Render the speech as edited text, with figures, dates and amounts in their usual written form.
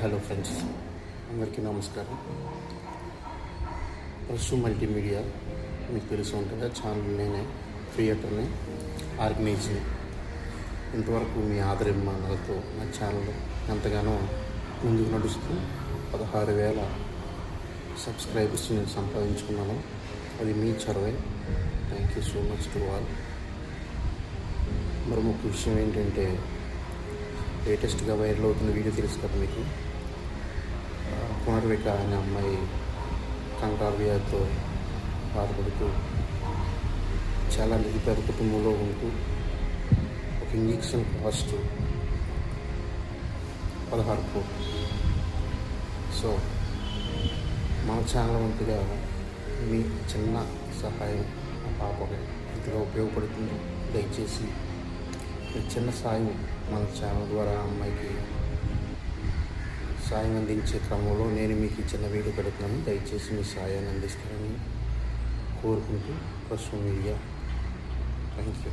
Hello friends, అందరికీ నమస్కారం. ప్రస్తుతం మల్టీమీడియా మీకు తెలిసి ఉంటుంది. ఛానల్ నేనే క్రియేటర్ని, ఆర్గనైజర్ని. ఇంతవరకు మీ ఆదరాభిమానాలతో నా ఛానల్ ఎంతగానో ముందుకు నడుస్తూ 16,000 సబ్స్క్రైబర్స్ నేను సంపాదించుకున్నాను. అది మీ చొరవే. Thank you so much to all. మరి ముఖ్య విషయం ఏంటంటే, లేటెస్ట్గా వైరల్ అవుతున్న వీడియో తెలుసు కదా మీకు. పునర్విక అనే అమ్మాయి కంకాల వ్యాధితో బాధపడుతూ చాలా నిరుపేద కుటుంబంలో ఉంటూ ఒక ఇంజెక్షన్ కాస్ట్ 16 కోట్లు. సో మన ఛానల్ వంతుగా మీ చిన్న సహాయం ఆ పాపకి ఇంతగా ఉపయోగపడుతుంది. దయచేసి మీ చిన్న సాయం మన ఛానల్ ద్వారా అమ్మాయికి సాయం అందించే క్రమంలో నేను మీకు చిన్న వీడియో పెడుతున్నాను. దయచేసి మీ సాయాన్ని అందిస్తారని కోరుకుంటూ ప్రస్తుతం మీడియా. Thank you.